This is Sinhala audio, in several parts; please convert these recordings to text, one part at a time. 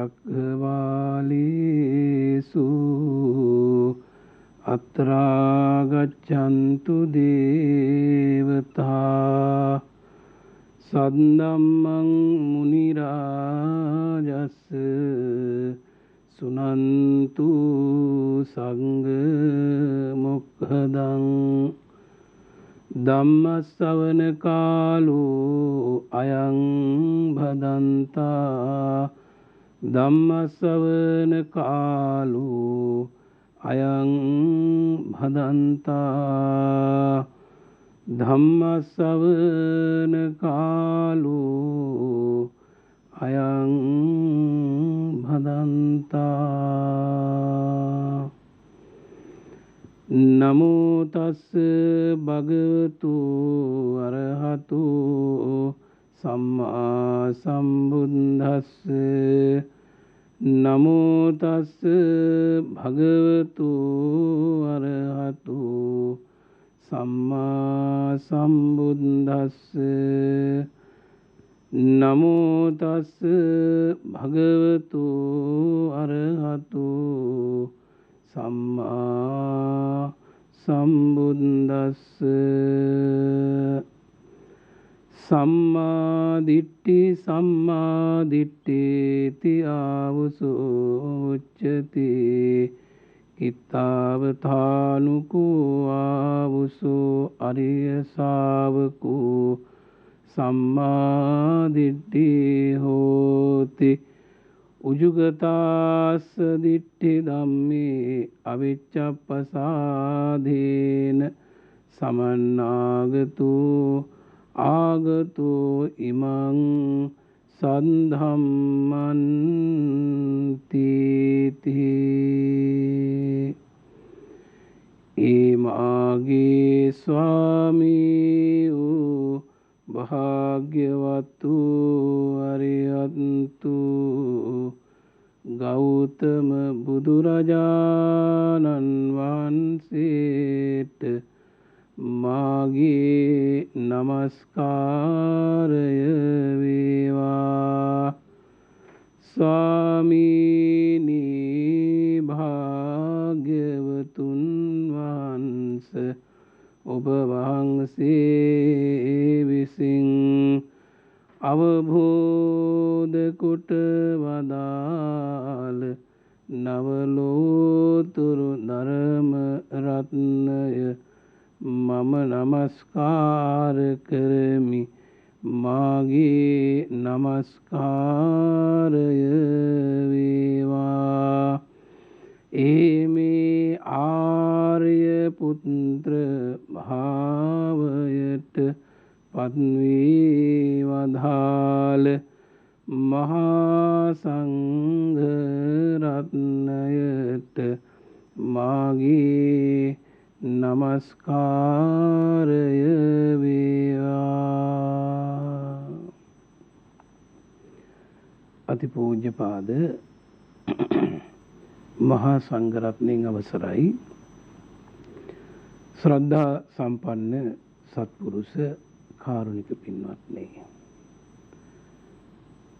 චක්ඛවාලේසු අත්‍රා ගච්ඡන්තු දේවතා සද්දම්මං මුනි රාජස් සුනන්තු සංඝ මොක්ඛදං ධම්ම ශ්‍රවණ කාලෝ අයං භදන්තා ධම්ම ශ්‍රවණ කාලෝ අයං භදන්තා ධම්ම ශ්‍රවණ කාලෝ අයං භදන්තා නමෝ තස්ස භගවතු අරහතු සම්මා සම්බුද්දස්ස නමෝ තස්ස භගවතු අරහතු සම්මා සම්බුද්දස්ස නමෝ තස්ස භගවතු අරහතු සම්මා සම්බුද්දස්ස සම්මා දිට්ඨි සම්මා දිට්ඨේති ආවසෝ උච්චති කිත්තාවතානුකෝ ආවසෝ අරිය ශාවකෝ සම්මා දිට්ඨි හෝති උජුගතාස්ස දිට්ඨි ධම්මේ අවිච්ඡප්පසාදේන සමන්නාගතෝ ආගතෝ ඉමං සද්ධම්මන්ති ඒමාගේ ස්වාමී වූ භාග්‍යවතු අරියන්තු ගෞතම බුදුරජාණන් වහන්සේට මාගේ නමස්කාරය වේවා ස්වාමීනි භාග්‍යවතුන් වහන්සේ ඔබ වහන්සේ විසින් අවබෝධ කොට වදාළ නවලෝතුරු ධර්ම රත්නය මම නමස්කාර කරමි මාගේ නමස්කාරය වේවා මේ ආර්ය පුත්‍ර භාවයට පත්වී වදාළ මහා සංඝ රත්නයට මාගේ නමස්කාරය වේවා. අතිපූජ්‍යපාද මහා සංඝරත්නයන් අවසරයි. ශ්‍රද්ධා සම්පන්න සත්පුරුෂ කාරුණික පින්වත්නි,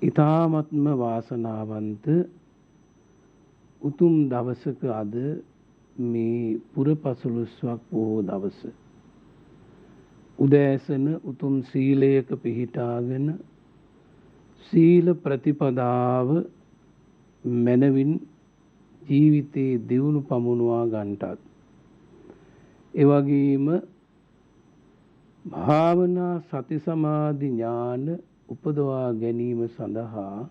ඊ타ත්ම වාසනාවන්ත උතුම් දවසක අද මේ පුරපසළොස්වක් පොහෝ දවස උදෑසන උතුම් සීලයක පිහිටාගෙන සීල ප්‍රතිපදාව මනවින් ජීවිතේ දියුණු පමුණුවා ගන්නටත් එවැගේම භාවනා සති සමාධි ඥාන උපදවා ගැනීම සඳහා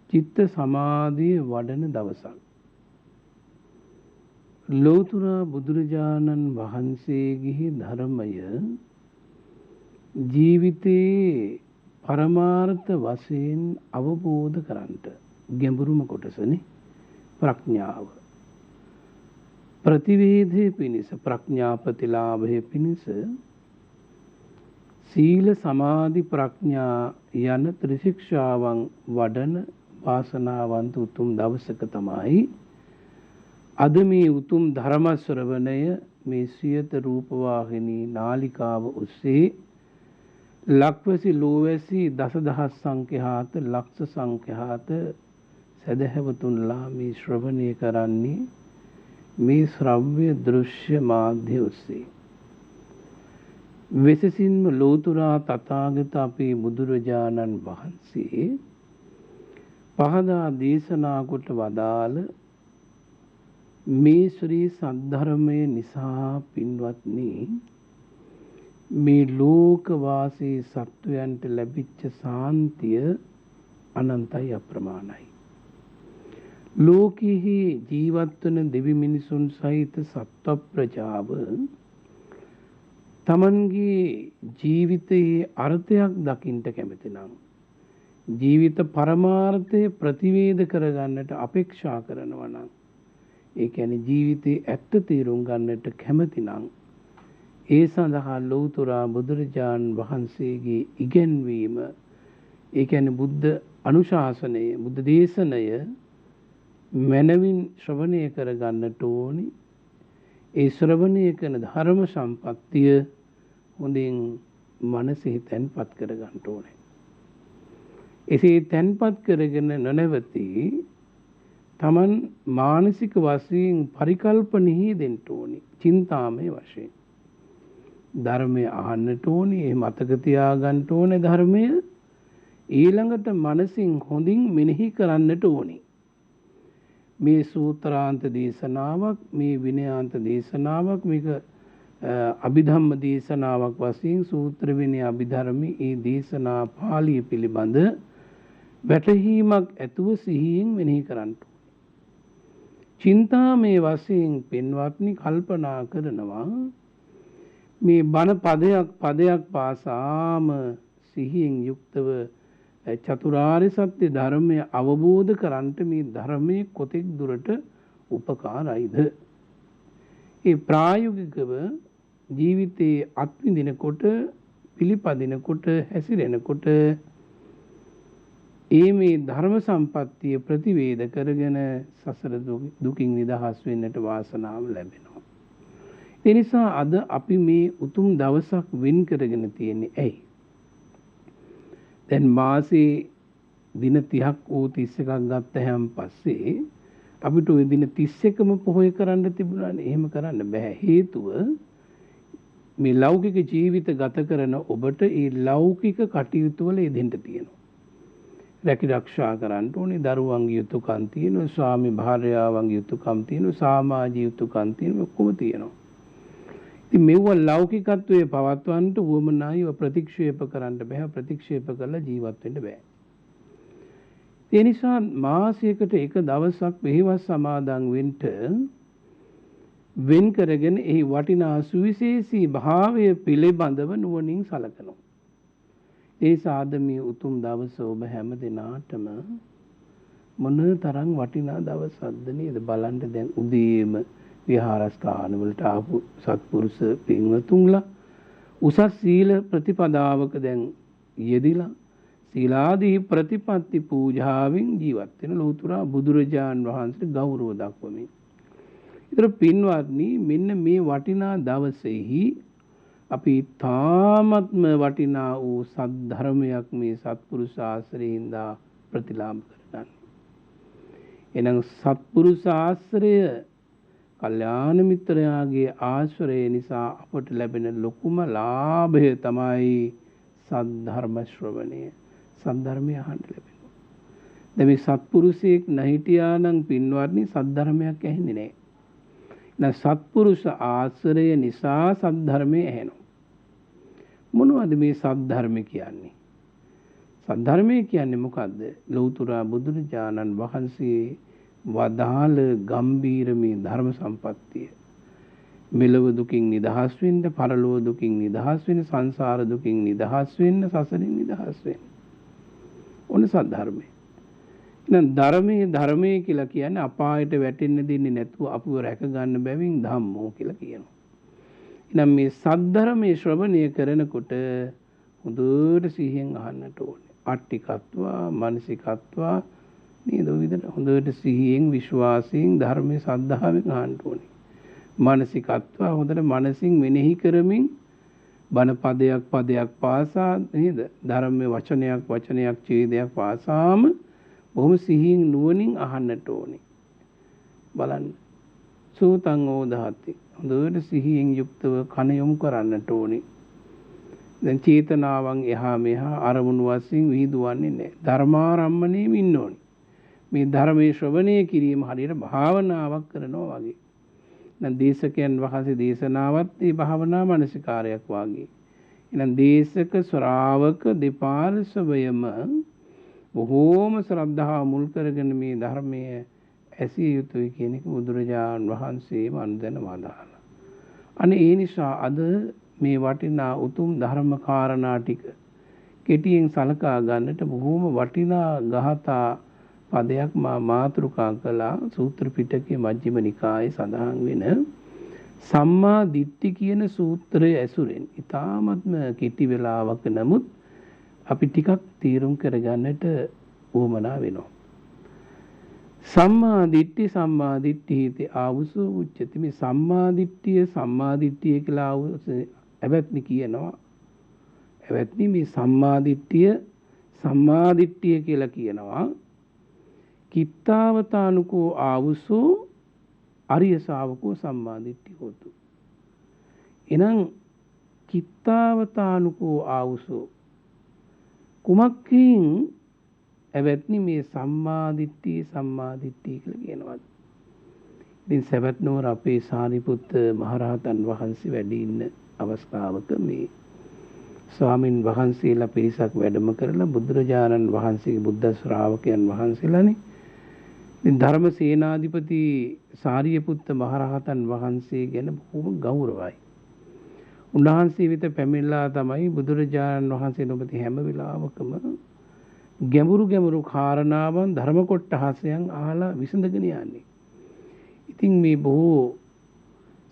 චිත්ත සමාධිය වඩන දවසක්. ලෝතර බුදුරජාණන් වහන්සේගේ ධර්මය ජීවිතේ පරමාර්ථ වශයෙන් අවබෝධ කරන්ට ගැඹුරුම කොටසනේ ප්‍රඥාව. ප්‍රතිවේධයේ පිණිස ප්‍රඥා ප්‍රතිලාභයේ පිණිස සීල සමාධි ප්‍රඥා යන ත්‍රිශික්ෂාවන් වඩන වාසනාවන්ත උතුම් දවසක තමයි අද මේ උතුම් ධර්ම ශ්‍රවණය මේ සියත රූපවාහිනී නාලිකාව ඔස්සේ ලක්වැසි ලෝවැසි දසදහස් සංඛ්‍යාත ලක්ෂ සංඛ්‍යාත සදහැවතුන්ලා මේ ශ්‍රවණය කරන්නේ මේ ශ්‍රව්‍ය දෘශ්‍ය මාධ්‍ය ඔස්සේ. විශේෂින්ම ලෝතුරා තථාගත අපේ බුදුරජාණන් වහන්සේ පහදා දේශනා කොට වදාළ මේ ශ්‍රී සද්ධර්මයේ නිසා පින්වත්නි මේ ලෝකවාසී සත්වයන්ට ලැබිච්ච සාන්තිය අනන්තයි අප්‍රමාණයි. ලෝකෙහි ජීවත් වන දෙවි මිනිසුන් සහිත සත්ව ප්‍රජාව තමන්ගේ ජීවිතයේ අර්ථයක් දකින්න කැමති නම් ජීවිත පරමාර්ථය ප්‍රතිවේධ කරගන්නට අපේක්ෂා කරනවා නම් ඒ කියන්නේ ජීවිතයේ ඇත්ත තේරුම් ගන්නට කැමති නම් ඒ සඳහා ලෞතර බුදුරජාණන් වහන්සේගේ ඉගැන්වීම ඒ කියන්නේ බුද්ධ අනුශාසනය බුද්ධ දේශනය මනවින් ශ්‍රවණය කරගන්නට ඕනි. ඒ ශ්‍රවණය කරන ධර්ම සම්පත්තිය හොඳින් මනසෙහි තැන්පත් කරගන්න ඕනේ. එසේ තැන්පත් කරගෙන නොනවති තමන් මානසික වශයෙන් පරිකල්පනෙහි දෙන්න ඕනි. චින්තාමය වශයෙන් ධර්මය අහන්නට ඕනි. ඒ මතක තියාගන්න ඕනේ ධර්මය. ඊළඟට මනසින් හොඳින් මෙනෙහි කරන්නට ඕනි. මේ සූත්‍රාන්ත දේශනාවක් මේ විනයාන්ත දේශනාවක් මේක අභිධම්ම දේශනාවක් වශයෙන් සූත්‍ර විනය අභිධර්මී ඒ දේශනා පාළිය පිළිබඳ වැටහීමක් ඇතුව සිහියෙන් මෙනෙහි කරන්න. චින්තාමය වශයෙන් පින්වත්නි කල්පනා කරනවා මේ බණ පදයක් පාසාම සිහියෙන් යුක්තව චතුරාර්ය සත්‍ය ධර්මය අවබෝධ කරන්ට මේ ධර්මයේ කොතෙක් දුරට උපකාරයිද? ඒ ප්‍රායෝගිකව ජීවිතයේ අත්විඳිනකොට පිළිපදිනකොට හැසිරෙනකොට මේ ධර්ම සම්පත්තිය ප්‍රතිවේධ කරගෙන සසර දුකින් නිදහස් වෙන්නට වාසනාව ලැබෙනවා. ඒ නිසා අද අපි මේ උතුම් දවසක් වෙන් කරගෙන තියෙන්නේ ඇයි? දැන් මාසේ දින 30ක් වූ 31ක් ගත්තහම පස්සේ අපිට ওই දින 31ම පොහොය කරන්න තිබුණානේ. එහෙම කරන්න බෑ. හේතුව මේ ලෞකික ජීවිත ගත කරන ඔබට ඒ ලෞකික කටයුතු වල යෙදෙන්න තියෙනවා. රැකිරක්ෂා කරන්න ඕනේ. දරුවන්ගේ යුතුයකම් තියෙනවා. ස්වාමි භාර්යාවන්ගේ යුතුයකම් තියෙනවා. සමාජීය යුතුයකම් තියෙනවා. ඔක්කොම තියෙනවා. ඉතින් මෙව ලෞකිකත්වයේ පවත්වන්නට වුවමනායිව ප්‍රතික්ෂේප කරන්න බෑ. ප්‍රතික්ෂේප කරලා ජීවත් වෙන්න බෑ. ඒ නිසා මාසයකට එක දවසක් මෙහෙවස් සමාදන් වෙන් කරගෙන එහි වටිනා සුවිශේෂී භාවය පිළිබඳව නුවණින් සලකනවා. ඒ සාදමී උතුම් දවස ඔබ හැම දිනාටම මොන තරම් වටිනා දවසක්ද නේද? බලන්න දැන් උදේම විහාරස්ථාන වලට ආපු සත්පුරුෂ පින්වතුන්ලා උසස් සීල ප්‍රතිපදාවක දැන් යෙදිලා සීලාදී ප්‍රතිපත්ති පූජාවෙන් ජීවත් වෙන ලෝතුරා බුදුරජාන් වහන්සේට ගෞරව දක්වමින්. ඊතර පින්වත්නි මෙන්න මේ වටිනා දවසේහි අපි තාමත්ම වටිනා වූ සද්ධර්මයක් මේ සත්පුරුෂ ආශ්‍රයෙන්දා ප්‍රතිලාභ කරගන්න. එනම් සත්පුරුෂ ආශ්‍රය කල්යාණ මිත්‍රයාගේ ආශ්‍රය නිසා අපට ලැබෙන ලොකුම ලාභය තමයි සද්ධර්ම ශ්‍රවණය. සද්ධර්මය අහන්න ලැබෙනවා. දැන් මේ සත්පුරුෂයෙක් නැහිටියා නම් පින්වත්නි සද්ධර්මයක් ඇහෙන්නේ නැහැ. නැ සත්පුරුෂ ආශ්‍රය නිසා සද්ධර්මය ඇහෙනවා. මොනවද මේ සද්ධර්ම කියන්නේ? සද්ධර්මය කියන්නේ මොකද්ද? ලෞතර බුදුරජාණන් වහන්සේ වදාළ ගම්බීර මේ ධර්ම සම්පත්තිය. මෙලොව දුකින් නිදහස් වෙන්න, පරලොව දුකින් නිදහස් වෙන්න, සංසාර දුකින් නිදහස් වෙන්න, සසරින් නිදහස් වෙන්න. ඔන්න සද්ධර්මය. එහෙනම් ධර්මයේ කියලා කියන්නේ අපායට වැටෙන්න දෙන්නේ නැතුව අපිව රැක ගන්න බැවින් ධම්මෝ කියලා කියනවා. එහෙනම් මේ සද්ධර්මයේ ශ්‍රවණය කරනකොට හොඳට සිහියෙන් අහන්නට ඕනේ. අට්ටිකත්වා, මානසිකත්වා නේද? ඔය විදිහට හොඳට සිහියෙන්, විශ්වාසයෙන්, ධර්මයේ සද්ධාවෙන් අහන්න ඕනේ. මානසිකත්වා හොඳට මනසින් මෙනෙහි කරමින් බණ පදයක් පාසා නේද? ධර්මයේ වචනයක් ඡේදයක් පාසාම බොහොම සිහියෙන් නුවණින් අහන්නට ඕනේ. බලන්න. සූතං ඕදාති. හොඳට සිහියෙන් යුක්තව කන යොමු කරන්නට ඕනේ. දැන් චේතනාවන් එහා මෙහා අරමුණු වශයෙන් විහිදුවන්නේ නැහැ. ධර්මාරම්මණයෙම ඉන්න ඕනේ. මේ ධර්මයේ ශ්‍රවණය කිරීම හරියට භාවනාවක් කරනවා වගේ. දැන් දේශකයන් වහන්සේ දේශනාවත් මේ භාවනා මානසිකාරයක් වගේ. එහෙනම් දේශක ශ්‍රාවක දෙපාර්ශවයම බොහෝම ශ්‍රද්ධාව මුල් කරගෙන මේ ධර්මයේ ඇසිය යුතුයි කියන එක බුදුරජාණන් වහන්සේම අනුදැන වදාළා. අනේ ඒ නිසා අද මේ වටිනා උතුම් ධර්ම කාරණා ටික කෙටියෙන් සලකා ගන්නට බොහෝම වටිනා ගාථා පදයක් මාතෘකා කළා. සූත්‍ර පිටකයේ මජ්ක්‍ධිම නිකායේ සඳහන් වෙන සම්මා දිට්ඨි කියන සූත්‍රය ඇසුරෙන් ඊ타ත්ම කෙටි වෙලාවක නමුත් අපි ටිකක් තීරුම් කරගන්නට උවමනා වෙනවා. සම්මා දිට්ඨි ආවුසෝ උච්චති. මේ සම්මා දිට්ඨිය කියලා ඇවැත්නි කියනවා. ඇවැත්නි මේ සම්මා දිට්ඨිය කියලා කියනවා. කිත්තාවතානුකෝ ආවුසෝ අරිය ශාවකෝ සම්මා දිට්ඨි හොතු. එනම් කිත්තාවතානුකෝ ආවුසෝ කුමක්කින් ඇවැත්නි මේ සම්මා දිට්ඨිය කියලා කියනවා. ඉතින් සවැත් නුවර අපේ සාරිපුත්ත මහරහතන් වහන්සේ වැඩ ඉන්න අවස්ථාවක මේ ස්වාමින් වහන්සේලා පිරිසක් වැඩම කරලා බුදුරජාණන් වහන්සේගේ බුද්ධ ශ්‍රාවකයන් වහන්සේලානේ. ඉතින් ධර්ම සේනාධිපති සාරිපුත්ත මහරහතන් වහන්සේ ගැන බොහොම ගෞරවයි. උන්වහන්සේ වෙත පැමිණලා තමයි බුදුරජාණන් වහන්සේ නොබති හැම වෙලාවකම ගැඹුරු කාරණාවන් ධර්ම කොටහසයන් අහලා විසඳගෙන යන්නේ. ඉතින් මේ බොහෝ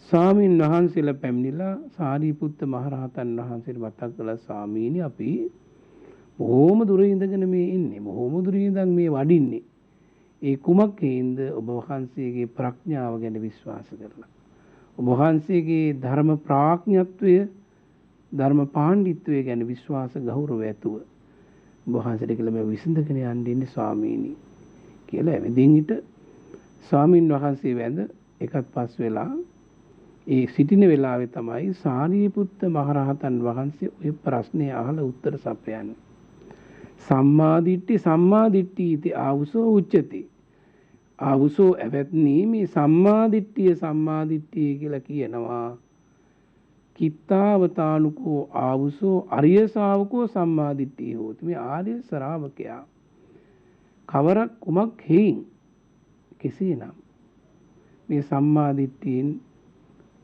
ස්වාමීන් වහන්සේලා පැමිණිලා සාරිපුත්ත මහරහතන් වහන්සේට මතක් කළා ස්වාමීනි අපි බොහොම දුර ඉඳගෙන මේ ඉන්නේ. බොහොම දුර ඉඳන් මේ වඩින්නේ. ඒ කුමක්කේන්ද ඔබ වහන්සේගේ ප්‍රඥාව ගැන විශ්වාස කරලා. ඔබ වහන්සේගේ ධර්ම ප්‍රඥාත්වය ධර්ම පාණ්ඩිත්වය ගැන විශ්වාස ගෞරවය ඇතුව ඔබ වහන්සේට කියලා මේ විසඳගෙන යන්න ඉන්නේ ස්වාමීනි කියලා එමෙදින් හිට ස්වාමින් වහන්සේ වැඳ එකත් පස් වෙලා ඒ සිටින වෙලාවේ තමයි සාරිපුත්ත මහරහතන් වහන්සේ ඔය ප්‍රශ්නේ අහලා උත්තර සපයන්නේ. සම්මා දිට්ඨි ආවුසෝ උච්චති. ආවුසෝ ඇවැත්නි මේ සම්මා දිට්ඨිය කියලා කියනවා. කිත්තාවතානුකෝ ආවුසෝ අරිය ශාවකෝ සම්මා දිට්ඨිය හොති. මේ ආර්ය ශ්‍රාවකයා කවරක් කුමක් හේයින් කෙසේනම් මේ සම්මා දිට්ඨියෙන්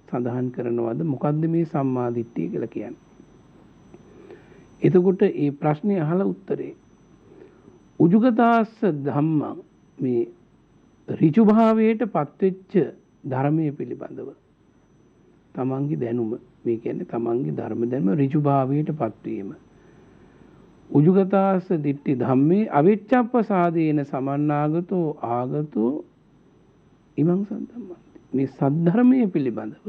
සඳහන් කරනවද මොකද්ද මේ සම්මා දිට්ඨිය කියලා කියන්නේ? එතකොට මේ ප්‍රශ්නේ අහලා උත්තරේ උජුගතාස්ස ධම්මං මේ ඍජු භාවයට පත්වෙච්ච ධර්මයේ පිළිබඳව තමන්ගේ දැනුම මේ කියන්නේ තමන්ගේ ධර්ම දැනුම ඍජු භාවයට පත්වීම. උජුගතාස්ස දිට්ඨි ධම්මේ අවිච්ඡප්පසාදේන සමන්නාගතෝ ආගතෝ ඉමං සම්ධම්මන්ති. මේ සද්ධර්මයේ පිළිබඳව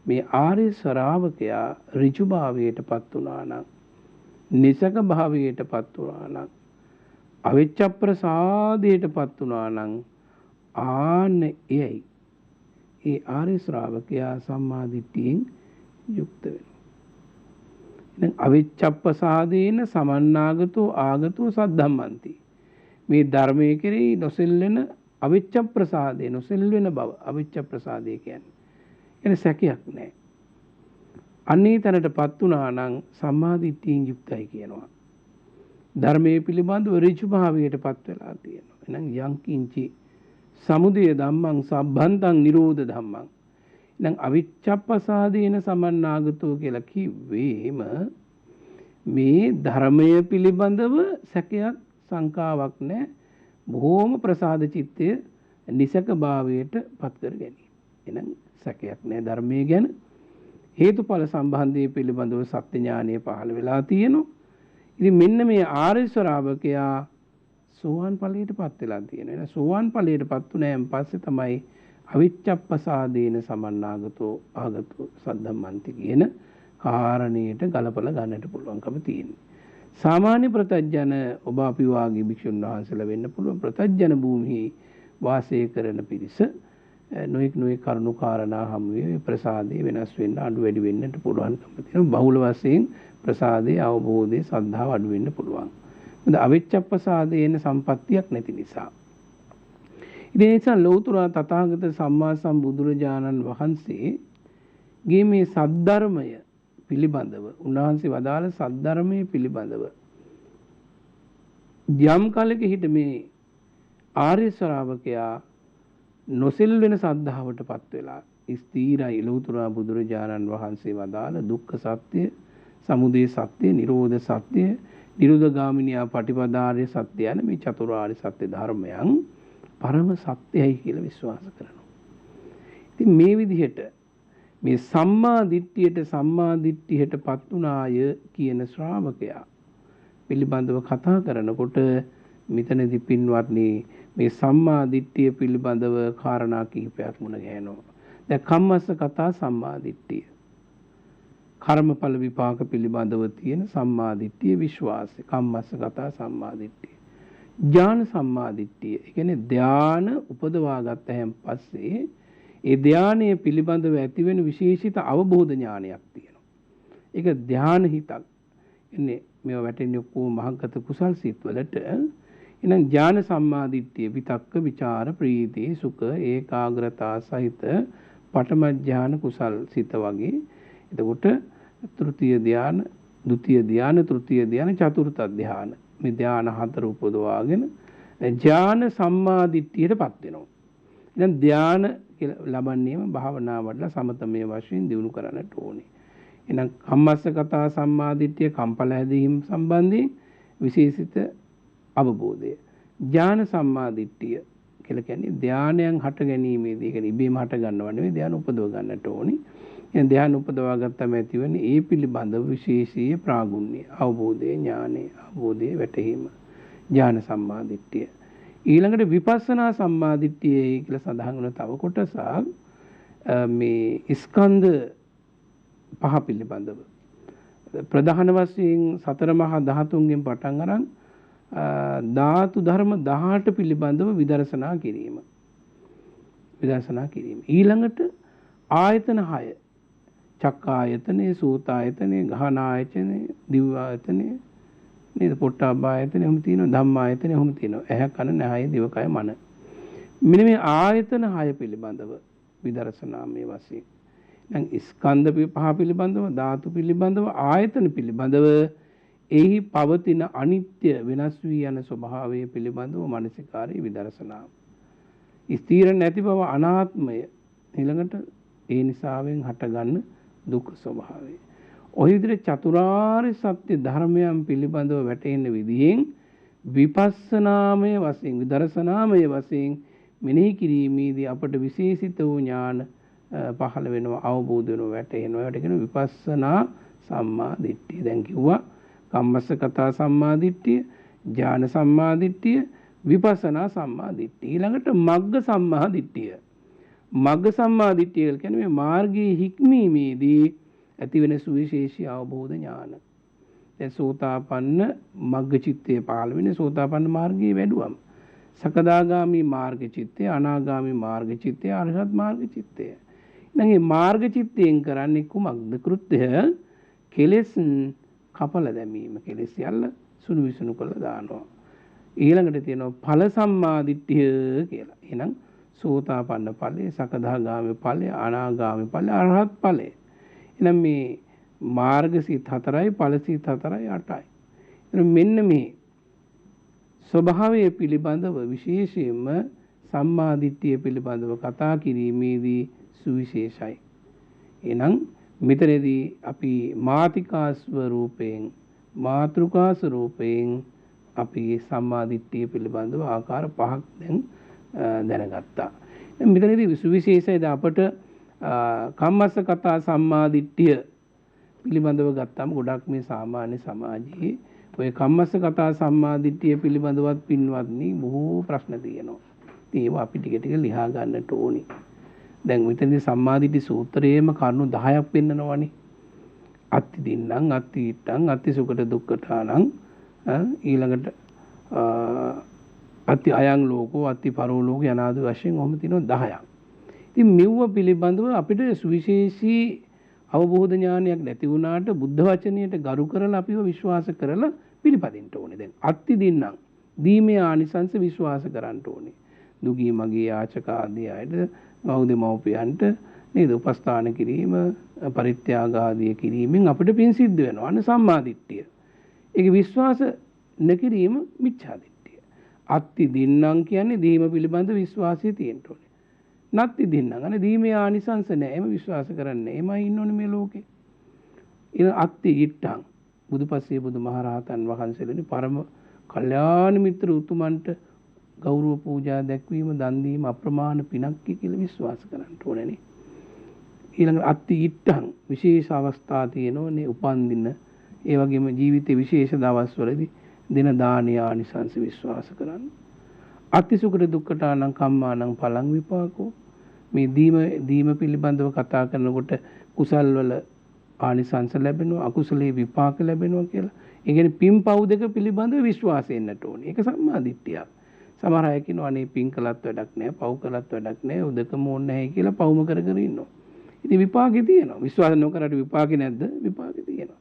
මේ ආර්ය ශ්‍රාවකයා ඍජු භාවයට පත් වුණා නම් නිසක භාවයට පත් වුණා නම් අවිච්ඡප්පසාදයට පත් වුණා නම් ආන එයි ඒ ආර්ය ශ්‍රාවකයා සම්මා දිට්ඨියෙන් යුක්ත වෙනවා. දැන් අවිච්ඡප්පසාදේන සමන්නාගතෝ ආගතෝ සද්ධම්මන්ති. මේ ධර්මයේ කෙරෙහි නොසෙල්වෙන අවිච්ඡප්පසාදේ නොසෙල්වෙන බව අවිච්ඡප්පසාදේ කියන්නේ. එන සැකයක් නැහැ. අන්නේ තැනටපත් වුණා නම් සම්මා දිට්ඨියෙන් යුක්තයි කියනවා. ධර්මයේ පිළිබඳව ඍජු භාවයටපත් වෙලා තියෙනවා. එහෙනම් යං කිංචි සමුදය ධම්මං සබ්බන්තං නිරෝධ ධම්මං. එහෙනම් අවිච්ඡප්පසාදේන සමන්නාගතෝ කියලා කිව්වේම මේ ධර්මයේ පිළිබඳව සැකයක් සංකාවක් නැහැ. බොහෝම ප්‍රසාද චිත්තය නිසක භාවයට පත් කර ගැනීම. එහෙනම් සැකයක් නැහැ ධර්මයේ ගැන. හේතුඵල සම්බන්ධය පිළිබඳව සත්‍ය ඥානය පහළ වෙලා තියෙනවා. ඉතින් මෙන්න මේ ආර්ය ශ්‍රාවකයා සෝවාන් ඵලයටපත් වෙලා තියෙනවා. එහෙනම් සෝවාන් ඵලයටපත් උනායින් පස්සේ තමයි අවිච්ඡප්පසාදේන සමන්නාගතෝ ආගතෝ සද්ධම්මන්ති කියන කාරණයට ගලපලා ගන්නට පුළුවන්කම තියෙන්නේ. සාමාන්‍ය ප්‍රත්‍යඥ ඔබ අපි වාගේ භික්ෂුන් වහන්සේලා වෙන්න පුළුවන්. ප්‍රත්‍යඥ භූමියේ වාසය කරන පිරිස නොඑක් කරුණු කාරණා හමුවේ ප්‍රසාදේ වෙනස් වෙන්න අඩු වැඩි වෙන්නට පුළුවන්කම තියෙනවා. බහුල වශයෙන් ප්‍රසාදේ අවබෝධයේ සද්ධාව අඩු වෙන්න පුළුවන්. මොකද අවිච්ඡප්පසාදේන සම්පත්තියක් නැති නිසා. ඉතින් ඒ නිසා ලෞතර තථාගත සම්මා සම්බුදුරජාණන් වහන්සේගේ මේ සද්ධර්මය පිළිබඳව උන්වහන්සේ වදාළ සද්ධර්මයේ පිළිබඳව යම් කලක හිට මේ ආර්ය ශ්‍රාවකයා නොසෙල් වෙන සද්ධාවටපත් වෙලා ස්ථීරයි ලෞතර බුදුරජාණන් වහන්සේ වදාළ දුක්ඛ සත්‍ය, සමුදය සත්‍ය, නිරෝධ සත්‍ය, නිරෝධගාමිනියා පටිපදාාර්ය සත්‍ය යන මේ චතුරාර්ය සත්‍ය ධර්මයන් පරම සත්‍යයි කියලා විශ්වාස කරනවා. ඉතින් මේ විදිහට මේ සම්මා දිට්ඨියටපත් වුණාය කියන ශ්‍රාවකයා පිළිබඳව කතා කරනකොට මෙතනදී පින්වත්නි මේ සම්මා දිට්ඨිය පිළිබඳව කාරණා කිහිපයක් මුණ ගැහෙනවා. දැන් කම්මස්ස කතා සම්මා දිට්ඨිය. කර්මඵල විපාක පිළිබඳව තියෙන සම්මා දිට්ඨිය විශ්වාසය. කම්මස්ස කතා සම්මා දිට්ඨිය. ඥාන සම්මා දිට්ඨිය. ඒ කියන්නේ ධාන උපදවා ගත්තයින් පස්සේ ඒ ධානයේ පිළිබඳව ඇති වෙන විශේෂිත අවබෝධ ඥානයක් තියෙනවා. ඒක ධාන හිතක්. එන්නේ මේවා වැටෙන්නේ කොහොම මහග්ගත කුසල් සිත් වලට. එහෙනම් ඥාන සම්මා දිට්ඨිය විතක්ක විචාර ප්‍රීති සුඛ ඒකාග්‍රතා සහිත පඨම ඥාන කුසල් සිත වගේ. එතකොට තෘතීය ධාන, ဒုတိ ය ධාන, තෘතීය ධාන, චතුර්ථ ධාන මේ ධාන හතර උපදවාගෙන ඥාන සම්මා දිට්ඨියටපත් වෙනවා. දැන් ධාන ලබන්නේම භාවනා වඩලා සමතමයේ වශයෙන් දිනු කරන්නට ඕනේ. එහෙනම් කම්මස්ස කතා සම්මා දිට්ඨිය කම්පල හැදීම සම්බන්ධයෙන් විශේෂිත අවබෝධය. ඥාන සම්මා දිට්ඨිය කියලා කියන්නේ ධානයන් හට ගැනීමේදී ඒක ඉබේම හට ගන්නව නෙවෙයි ධාන උපදව ගන්නට ඕනේ. එහෙනම් ධාන උපදවා ගත්තම ඇති වෙන්නේ ඒ පිළිබඳව විශේෂීය ප්‍රාගුණ්‍ය අවබෝධය ඥානෙ අවබෝධය වැටහීම ඥාන සම්මා දිට්ඨිය. ඊළඟට විපස්සනා සම්මා දිට්ඨිය කියලා සඳහන් වෙන තව කොටසක් මේ ස්කන්ධ පහ පිළිබඳව ප්‍රධාන වශයෙන් සතර මහා ධාතුන්ගෙන් පටන් අරන් ධාතු ධර්ම 18 පිළිබඳව විදර්ශනා කිරීම. ඊළඟට ආයතන 6 චක්කායතනේ, සූතායතනේ, ගහනායතනේ, දිව්‍යායතනේ නේද, පොට්ටබ්බායතනේ එහෙම තියෙනවා, ධම්මායතනේ එහෙම තියෙනවා. ඇහැ කන නහය දිවකය මන. මෙන්න මේ ආයතන 6 පිළිබඳව විදර්ශනාමය වශයෙන්. දැන් ස්කන්ධ පහ පිළිබඳව, ධාතු පිළිබඳව, ආයතන පිළිබඳව එහි පවතින අනිත්‍ය වෙනස් වී යන ස්වභාවය පිළිබඳව මානසිකාරී විදර්ශනාව. ස්ථීර නැති බව අනාත්මය. ඊළඟට ඒ නිසාවෙන් හටගන්න දුක් ස්වභාවය. ඔය විදිහට චතුරාර්ය සත්‍ය ධර්මයන් පිළිබඳව වැටෙන විදිහෙන් විපස්සනාමය වශයෙන් විදර්ශනාමය වශයෙන් මෙනෙහි කිරීමේදී අපට විශේෂිත වූ ඥාන පහළ වෙනවා, අවබෝධ වෙනවා, වැටෙනවා. ඒකට කියන විපස්සනා සම්මා දිට්ඨිය. දැන් කිව්වා කම්මස්ස කතා සම්මා දිට්ඨිය, ඥාන සම්මා දිට්ඨිය, විපස්සනා සම්මා දිට්ඨිය. ඊළඟට මග්ග සම්මා දිට්ඨිය. මග්ග සම්මා දිට්ඨිය කියන්නේ මේ මාර්ගයේ හික්මීමේදී ඇති වෙන සුවිශේෂී අවබෝධ ඥාන. දැන් සෝතාපන්න මග්ග චිත්තය පහළ වෙන්නේ සෝතාපන්න මාර්ගයේ වැඩුවම. සකදාගාමි මාර්ග චිත්තය, අනාගාමි මාර්ග චිත්තය, අරහත් මාර්ග චිත්තය. දැන් මේ මාර්ග චිත්තයෙන් කරන්නේ කුමක්ද? කෘත්‍ය කෙලෙස් කපල දැමීම. කෙලෙස් යල්ල සුණු විසුණු කරලා දානවා. ඊළඟට තියෙනවා ඵල සම්මා දිට්ඨිය කියලා. එහෙනම් සෝතාපන්න ඵලය, සකදාගාමි ඵලය, අනාගාමි ඵලය, අරහත් ඵලය. එහෙනම් මේ මාර්ග සිත් 4යි, ඵල සිත් 4යි, 8යි. එහෙනම් මෙන්න මේ ස්වභාවය පිළිබඳව විශේෂයෙන්ම සම්මා දිට්ඨිය පිළිබඳව කතා කිරීමේදී සුවිශේෂයි. එහෙනම් මෙතනදී අපි මාතිකා ස්වරූපයෙන්, මාතෘකා ස්වරූපයෙන් අපි සම්මා දිට්ඨිය පිළිබඳව ආකාර 5ක් දැන් දැනගත්තා. දැන් මෙතනදී සුවිශේෂයිද අපට කම්මස්ස කතා සම්මා දිට්ඨිය පිළිබඳව ගත්තාම ගොඩක් මේ සාමාන්‍ය සමාජයේ ඔය කම්මස්ස කතා සම්මා දිට්ඨිය පිළිබඳවත් පින්වත්නි බොහෝ ප්‍රශ්න තියෙනවා. ඉතින් ඒවා අපි ටික ටික ලියා ගන්නට ඕනි. දැන් මෙතනදී සම්මා දිට්ඨි සූත්‍රයේම කරුණු 10ක් පෙන්නනවනේ. අත්ති දින්නම්, අත්ති ඉත්තං, අත්ති සුකට දුක්ඛතානං, ඊළඟට අති අයං ලෝකෝ අති පරෝ ලෝක යනාදී වශයෙන් ඔහොම තියෙනවා 10ක්. ඉතින් මෙව්ව පිළිබඳව අපිට සුවිශේෂී අවබෝධ ඥානයක් නැති වුණාට බුද්ධ වචනයට ගරු කරලා අපිව විශ්වාස කරලා පිළිපදින්න ඕනේ. දැන් අත්ති දින්නම් දීමේ ආනිසංස විශ්වාස කරන්න ඕනේ. දුගී මගේ යාචක ආදී අයට මව්ද මව්පියන්ට නේද උපස්ථාන කිරීම පරිත්‍යාග ආදී කිරීමෙන් අපිට පින් සිද්ධ වෙනවා. අන්න සම්මාදිට්ඨිය. ඒක විශ්වාස නොකිරීම මිච්ඡාදිට්ඨිය. අත්ති දින්නම් කියන්නේ දීම පිළිබඳ විශ්වාසය තියෙන්න ඕනේ. නැත්ති දින්නම් අනේ දීමේ ආනිසංස නැහැ. එම විශ්වාස කරන්නේ. එමයි ඉන්නෝනේ මේ ලෝකේ. ඊළ අත්ති ඉට්ටං බුදුපසේ බුදුමහරහතන් වහන්සේලානි පරම කල්යාණ මිත්‍ර උතුමන්ට ගෞරව පූජා දැක්වීම දන් දීම අප්‍රමාණ පිනක් කියලා විශ්වාස කරන්න ඕනේ. ඊළඟ අත්ති ඉට්ටං විශේෂ අවස්ථා තියෙනෝනේ උපන් දින ඒ වගේම ජීවිතේ විශේෂ දවස්වලදී දින දානීය ආනිසංස විශ්වාස කරන්න. අතිසුකර දුක්ඛටානං කම්මානං පලං විපාකෝ මේ දීම පිළිබඳව කතා කරනකොට කුසල් වල ආනිසංස ලැබෙනවා අකුසලේ විපාක ලැබෙනවා කියලා. ඒ කියන්නේ පින් පව් දෙක පිළිබඳව විශ්වාසය එන්නට ඕනේ. ඒක සම්මාදිට්ඨියක්. සමහර අය කියනවා අනේ පින් කළත් වැඩක් නැහැ පව් කළත් වැඩක් නැහැ උදකම ඕනේ නැහැ කියලා පව්ම කර කර ඉන්නවා. ඉතින් විපාකේ තියෙනවා. විශ්වාස නොකරට විපාකේ නැද්ද? විපාකේ තියෙනවා.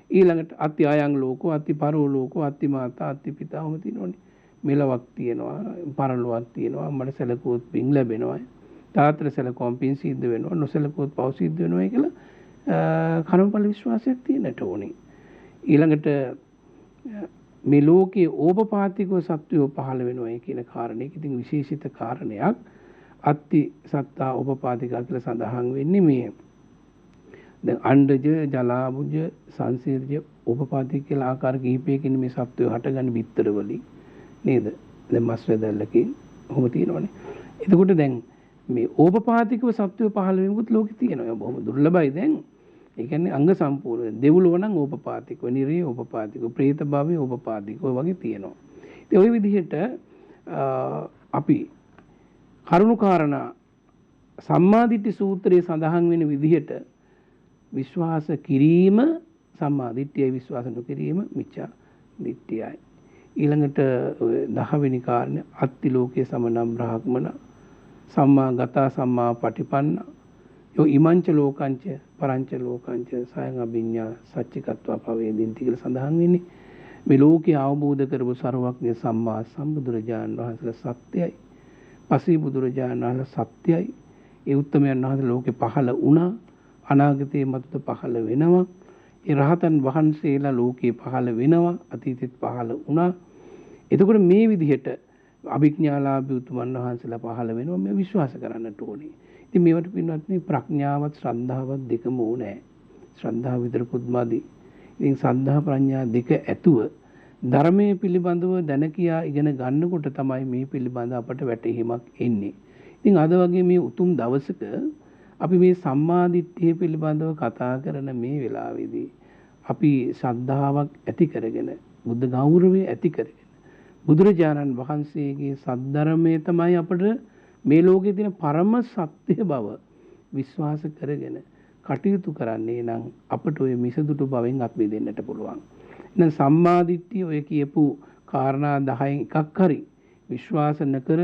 ඊළඟට අත්ති අයං ලෝකෝ අත්ති පරෝ ලෝකෝ අත්ති මාතා අත්ති පිතාවම තියෙනෝනේ. මෙලවක් තියෙනවා පරලොවක් තියෙනවා අම්මට සැලකුවොත් පින් ලැබෙනවා. තාත්තට සැලකුවොත් පින් සිද්ධ වෙනවා නොසැලකුවොත් පව් සිද්ධ වෙනවා කියලා කර්මඵල විශ්වාසයක් තියෙන්නට ඕනේ. ඊළඟට මේ ලෝකයේ ඕපපාතිකව සත්වයෝ පහළ වෙනවා කියන කාරණේක ඉතින් විශේෂිත කාරණයක් අත්ති සත්තා ඕපපාතිකා කියලා සඳහන් වෙන්නේ මේ දැන් අණ්ඩජ ජලාබුජ සංසීර්ජ ඕපපාතික කියලා ආකාර කිහිපයකින් මේ සත්වයෝ හටගන්න බිත්තර වලින් නේද දැන් මස් වැදල්ලකින් ඔහොම තියෙනවනේ. එතකොට දැන් මේ ඕපපාතිකව සත්වයෝ පහළ වෙනකොට ලෝකෙ තියෙනවා. බොහොම දුර්ලභයි දැන්. ඒ කියන්නේ අංග සම්පූර්ණ දෙව්ලොව නම් ඕපපාතිකව, නිරේ ඕපපාතිකව, പ്രേත භවයේ ඕපපාතිකව වගේ තියෙනවා. ඉතින් ওই විදිහට අපි කරුණාකාරණා සම්මාදිට්ඨි සූත්‍රයේ සඳහන් වෙන විදිහට විශ්වාස කිරීම සම්මාදිට්ඨියයි විශ්වාස නොකිරීම මිච්ඡා දිට්ඨියයි. ඊළඟට 10 වෙනි කාරණය අත්ති ලෝකයේ සමනම් බ්‍රාහ්මන සම්මා ගතා සම්මා පටිපන්න යෝ ඉමංච ලෝකංච පරංච ලෝකංච සයං අභිඤ්ඤා සච්චිකත්වා පවේදින්ති කියලා සඳහන් වෙන්නේ. මේ ලෝකේ අවබෝධ කරපු සර්වඥ සම්මා සම්බුදුරජාණන් වහන්සේලා සත්‍යයි. පසේ බුදුරජාණන් වහන්සේ සත්‍යයි. ඒ උත්තමයන් වහන්සේ ලෝකේ පහළ වුණා. අනාගතයේ මතට පහළ වෙනවා. ඒ රහතන් වහන්සේලා ලෝකේ පහළ වෙනවා. අතීතෙත් පහළ වුණා. එතකොට මේ විදිහට අභිඥාලාභී උතුමන් වහන්සේලා පහළ වෙනවා මේ විශ්වාස කරන්නට ඕනේ. ඉතින් මේවට පින්වත්නි ප්‍රඥාවත් ශ්‍රද්ධාවත් දෙකම ඕනේ. ශ්‍රද්ධාව විතරකුත් මදි. ඉතින් සද්ධා ප්‍රඥා දෙක ඇතුව ධර්මයේ පිළිබඳව දැන කියා ඉගෙන ගන්නකොට තමයි මේ පිළිබඳ අපට වැටහීමක් එන්නේ. ඉතින් අද වගේ මේ උතුම් දවසක අපි මේ සම්මා දිට්ඨිය පිළිබඳව කතා කරන මේ වෙලාවේදී අපි ශ්‍රද්ධාවක් ඇති කරගෙන බුද්ධ ගෞරවය ඇති කරගෙන බුදුරජාණන් වහන්සේගේ සද්ධර්මයේ තමයි අපට මේ ලෝකයේ තියෙන පරම සත්‍ය බව විශ්වාස කරගෙන කටයුතු කරන්නේ නම් අපට ඔය මිසදුටු බවෙන් අත් මිදෙන්නට පුළුවන්. එහෙනම් සම්මා දිට්ඨිය ඔය කියපු කාරණා 10න් එකක් හරි විශ්වාස නොකර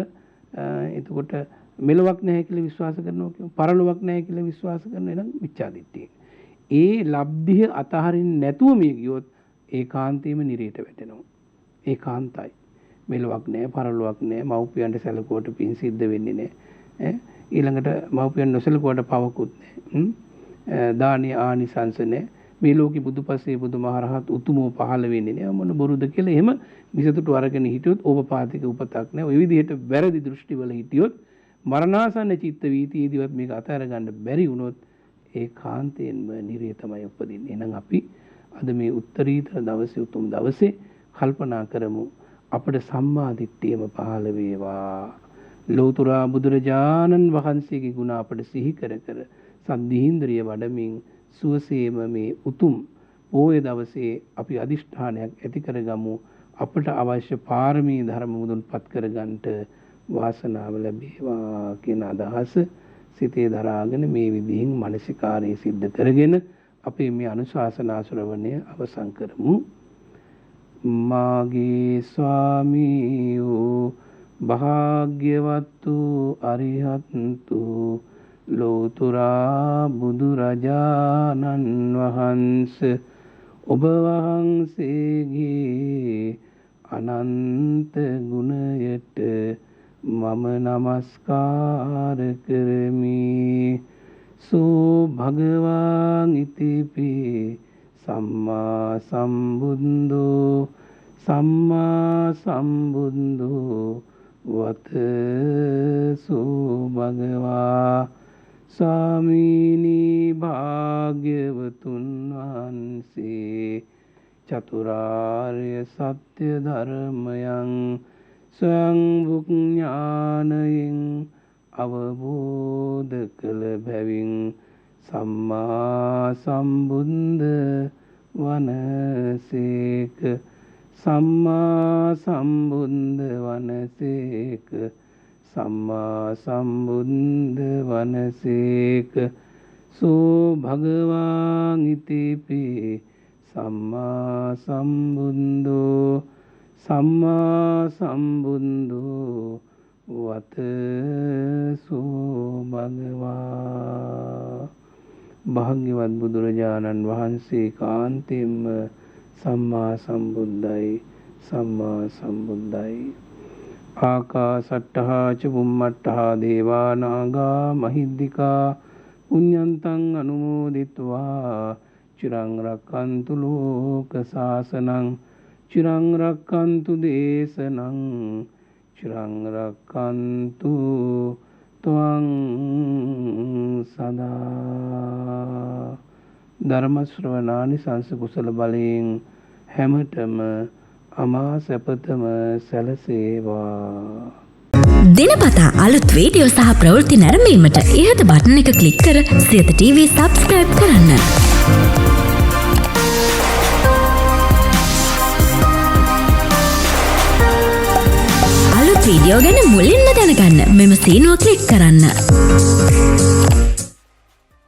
එතකොට මෙලොවක් නැහැ කියලා විශ්වාස කරනවා කියමු. පරලොවක් නැහැ කියලා විශ්වාස කරනවා නම් මිච්ඡා දිට්ඨිය. ඒ ලබ්ධිය අතහරින්න නැතුව මේ ගියොත් ඒකාන්තයෙන්ම නිරේට වැටෙනවා. ඒකාන්තයි. මෙලොවක් නැහැ, පරලොවක් නැහැ, මව්පියන්ට සැලකුවට පින් සිද්ධ වෙන්නේ නැහැ. ඊළඟට මව්පියන් නොසැලකුවට පවකුත් නැහැ. දානීය ආනිසංස නැහැ. මේ ලෝකේ බුදුපසේ බුදුමහරහත් උතුමෝ පහළ වෙන්නේ නැහැ. මොන බොරුද කියලා එහෙම විසතුටු අරගෙන හිටියොත් ඕපපාතික උපතක් නැහැ. ওই විදිහට වැරදි දෘෂ්ටිවල හිටියොත් මරණාසන්න චිත්ත වීතියේදීවත් මේක අතහැර ගන්න බැරි වුණොත් ඒකාන්තයෙන්ම නිරේ තමයි උපදින්නේ. එහෙනම් අපි අද මේ උත්තරීතර දවසේ උතුම් දවසේ කල්පනා කරමු අපට සම්මා දිට්ඨියම පහළ වේවා. ලෞතර බුදුරජාණන් වහන්සේගේ ගුණ අපට සිහි කර කර සද්ධීන්ද්‍රිය වඩමින් සුවසේම මේ උතුම් පොය දවසේ අපි අදිෂ්ඨානයක් ඇති කරගමු. අපට අවශ්‍ය පාරමී ධර්ම මුදුන්පත් කරගන්නට වාසනාව ලැබේවා කියන අදහස සිතේ දරාගෙන මේ විදිහින් මානසිකාරය සිද්ධ කරගෙන අපේ මේ අනුශාසනා ශ්‍රවණය අවසන් කරමු. මාගේ ස්වාමී වූ භාග්‍යවත් වූ අරිහත්තු ලෝතුරා බුදුරජාණන් වහන්සේ ඔබ වහන්සේගේ අනන්ත ගුණයට මම නමස්කාර කරමි. සෝ භගවාන් ඉතිපි සම්මා සම්බුද්ධෝ සම්මා සම්බුද්ධෝ වත සෝ භගවා ස්වාමීනි භාග්‍යවතුන් වහන්සේ චතුරාර්ය සත්‍ය ධර්මයන් ස්වයං විඥානයෙන් අවබෝධ කළ බැවින් සම්මා සම්බුද්ධ වනසේක සම්මා සම්බුද්ධ වනසේක සම්මා සම්බුද්ධ වනසේක සෝ භගවාන් ඉතිපි සම්මා සම්බුද්ධෝ සම්මා සම්බුද්ධෝ වත සෝ භගවා. භාග්‍යවත් බුදුරජාණන් වහන්සේ කාන්තෙන්ම සම්මා සම්බුද්ධයි සම්මා සම්බුද්ධයි. ආකාසට්ඨා ච බුම්මට්ඨා දේවා නාග මහිද්దికා පුඤ්ඤන්තං අනුමෝදිත්වා චිරං රක්칸තු ලෝක සාසනං චිරං රක්칸තු දේශනං චිරං රක්칸තු ත්වං සදා. ධර්ම ශ්‍රවණානිසංස කුසල බලයෙන් හැමතෙම අමා සැපතම සැලසේවා. දිනපතා අලුත් වීඩියෝ සහ ප්‍රවෘත්ති නැරඹීමට ඉහත බටන් එක ක්ලික් කර සියත TV සබ්ස්ක්‍රයිබ් කරන්න. අලුත් වීඩියෝ ගැන මුලින්ම දැනගන්න මෙම සීනුව ක්ලික් කරන්න.